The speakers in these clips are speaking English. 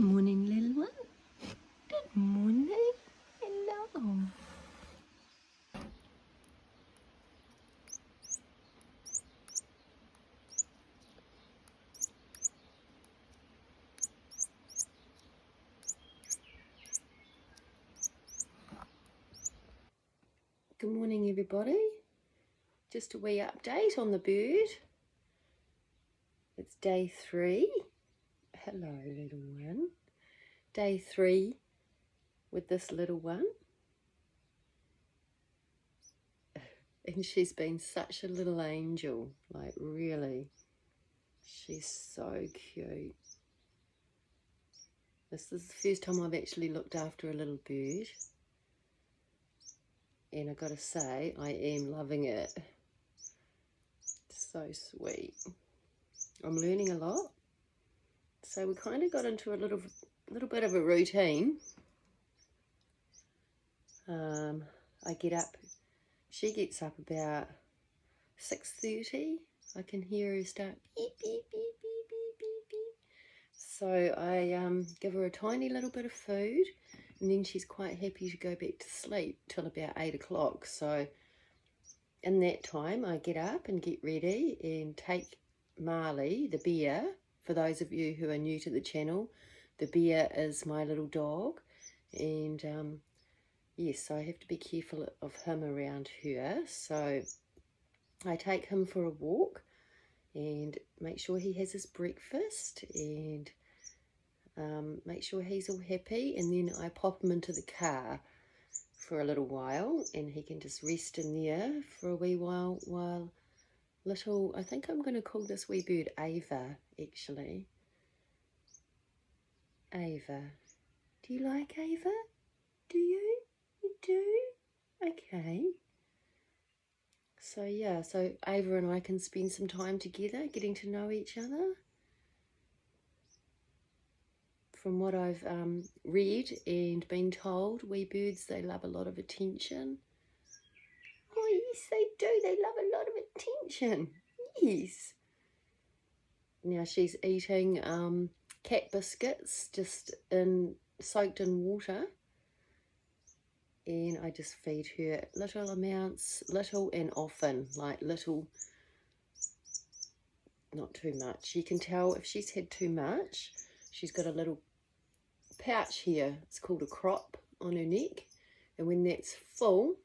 morning, little one. Good morning. Hello. Good morning, everybody. Just a wee update on the bird. It's day 3. Hello, little one. Day 3 with this little one. And she's been such a little angel, like really. She's so cute. This is the first time I've actually looked after a little bird. And I gotta say, I am loving it. So sweet. I'm learning a lot. So we kind of got into a little bit of a routine. I get up, she gets up about 6:30. I can hear her start beep, beep, beep, beep, beep, beep, beep. So I give her a tiny little bit of food, and then she's quite happy to go back to sleep till about 8 o'clock. So in that time, I get up and get ready and take Marley, the bear. For those of you who are new to the channel, the bear is my little dog, and yes, I have to be careful of him around her. So I take him for a walk and make sure he has his breakfast and make sure he's all happy, and then I pop him into the car for a little while, and he can just rest in there for a wee while little, I think I'm going to call this wee bird Ava, actually. Ava. Do you like Ava? Do you? You do? Okay. So yeah, so Ava and I can spend some time together getting to know each other. From what I've read and been told, wee birds, they love a lot of attention. Oh yes, they do. They love a lot of attention. Yes. Now she's eating cat biscuits, just soaked in water, and I just feed her little amounts, little and often, like little, not too much. You can tell if she's had too much. She's got a little pouch here, it's called a crop, on her neck, and when that's full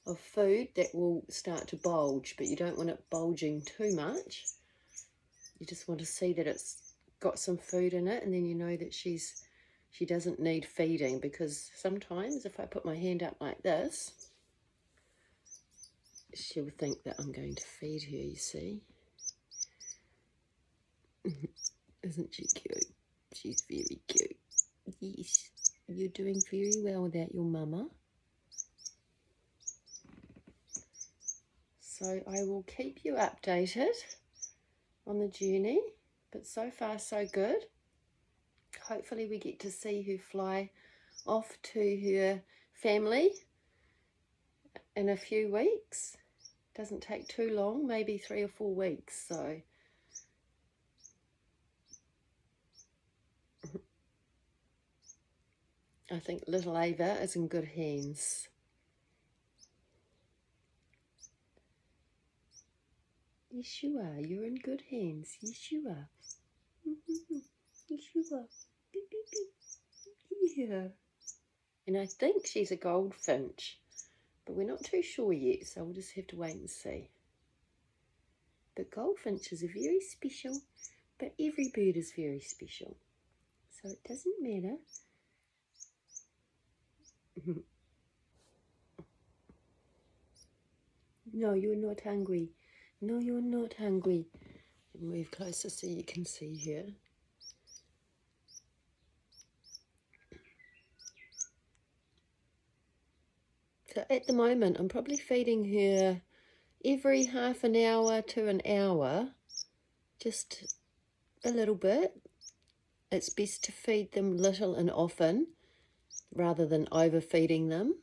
of food, that will start to bulge, but you don't want it bulging too much. You just want to see that it's got some food in it, and then you know that she doesn't need feeding, because sometimes if I put my hand up like this, she'll think that I'm going to feed her, you see. Isn't she cute? She's very cute. Yes, you're doing very well without your mama. So I will keep you updated on the journey, but so far so good. Hopefully we get to see her fly off to her family in a few weeks. Doesn't take too long, maybe 3 or 4 weeks. So I think little Ava is in good hands. Yes, you are. You're in good hands. Yes, you are. Yes, you are. Beep, beep, beep. Yeah. And I think she's a goldfinch, but we're not too sure yet, so we'll just have to wait and see. But goldfinches are very special, but every bird is very special, so it doesn't matter. No, you're not hungry. No, you're not hungry. Move closer so you can see her. So at the moment, I'm probably feeding her every half an hour to an hour, just a little bit. It's best to feed them little and often rather than overfeeding them.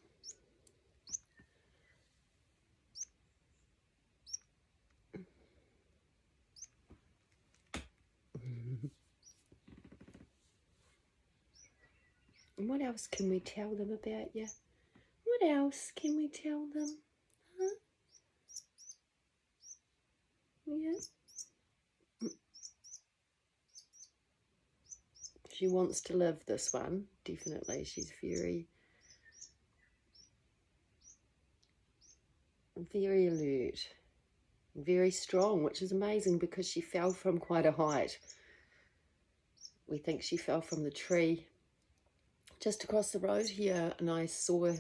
And what else can we tell them about you? What else can we tell them? Huh? Yeah. She wants to live, this one, definitely. She's very, very alert, very strong, which is amazing because she fell from quite a height. We think she fell from the tree just across the road here, and I saw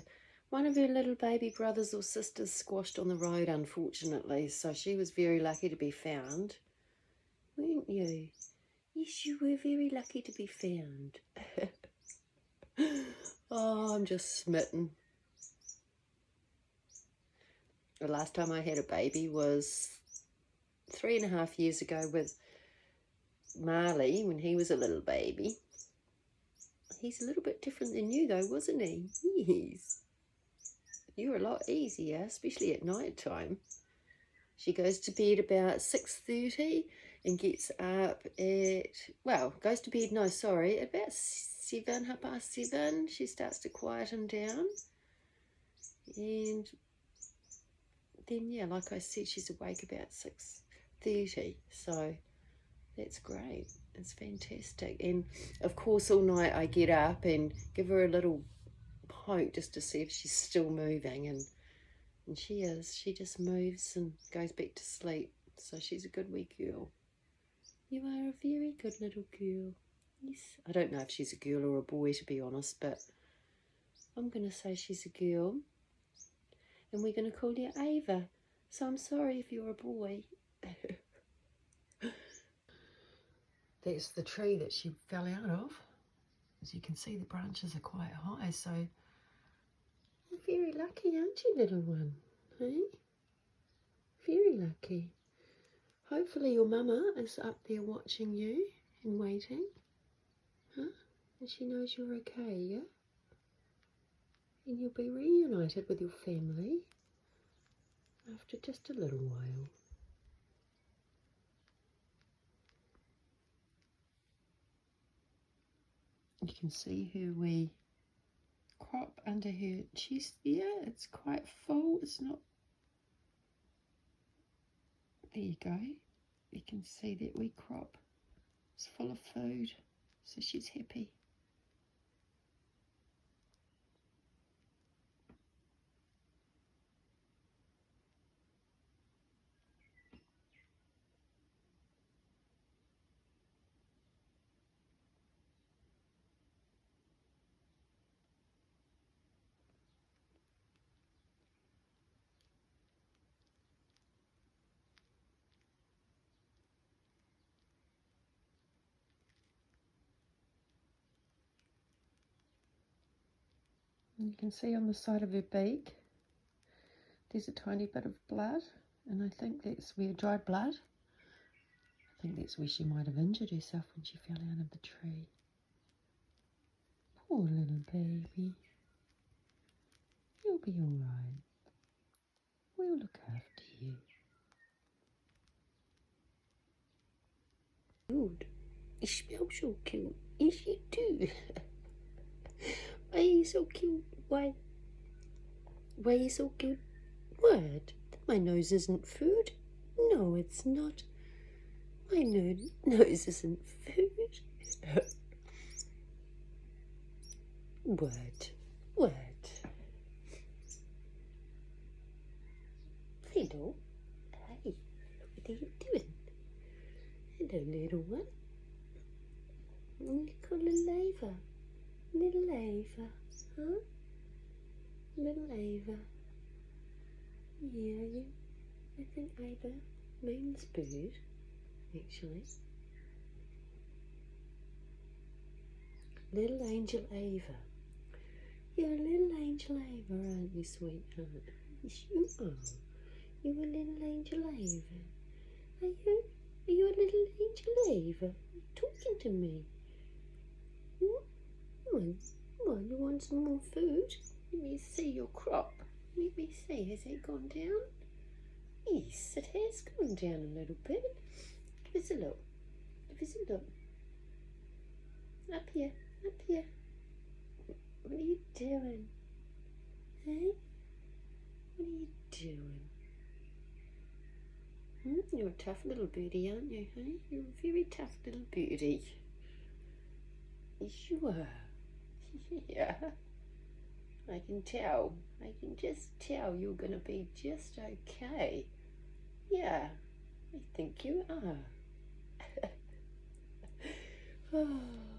one of her little baby brothers or sisters squashed on the road, unfortunately, so she was very lucky to be found, weren't you? Yes, you were very lucky to be found. Oh, I'm just smitten. The last time I had a baby was 3.5 years ago with Marley, when he was a little baby. He's a little bit different than you though, wasn't he? Yes. You're a lot easier, especially at night time. She goes to bed about 6:30 and gets up at, well, goes to bed, no, sorry, about 7, 7:30. She starts to quieten down. And then, yeah, like I said, she's awake about 6:30. So that's great. It's fantastic. And of course, all night I get up and give her a little poke just to see if she's still moving. And she is. She just moves and goes back to sleep. So she's a good wee girl. You are a very good little girl. Yes. I don't know if she's a girl or a boy, to be honest, but I'm going to say she's a girl. And we're going to call you Ava. So I'm sorry if you're a boy. That's the tree that she fell out of. As you can see, the branches are quite high, so you're very lucky, aren't you, little one? Hey? Very lucky. Hopefully your mama is up there watching you and waiting. Huh? And she knows you're okay, yeah? And you'll be reunited with your family after just a little while. You can see her wee crop under her chest there. It's quite full. It's not... There you go. You can see that wee crop. It's full of food. So she's happy. And you can see on the side of her beak, there's a tiny bit of blood, and I think that's where dried blood. I think that's where she might have injured herself when she fell out of the tree. Poor little baby. You'll be alright. We'll look after you. Good. You smell so cute. Yes, you do. Why are you so cute? Why? Why are you so cute? What? My nose isn't food. No, it's not. My nose isn't food. What? What? Hello. Hi. What are you doing? Hello, little one. You call little Ava. Little Ava. Huh? Little Ava. Yeah, you. I think Ava means bird, actually. Little angel Ava. You're a little angel Ava, aren't you, sweetheart? Yes, you are. You're a little angel Ava. Are you? Are you a little angel Ava? You're talking to me. Come on, you want some more food? Let me see your crop. Let me see, has it gone down? Yes, it has gone down a little bit. Give us a look. Give us a look. Up here, up here. What are you doing? Hey? What are you doing? You're a tough little birdie, aren't you, hey? You're a very tough little birdie. Yes, you are. Yeah. I can tell. I can just tell you're going to be just okay. Yeah, I think you are. Oh.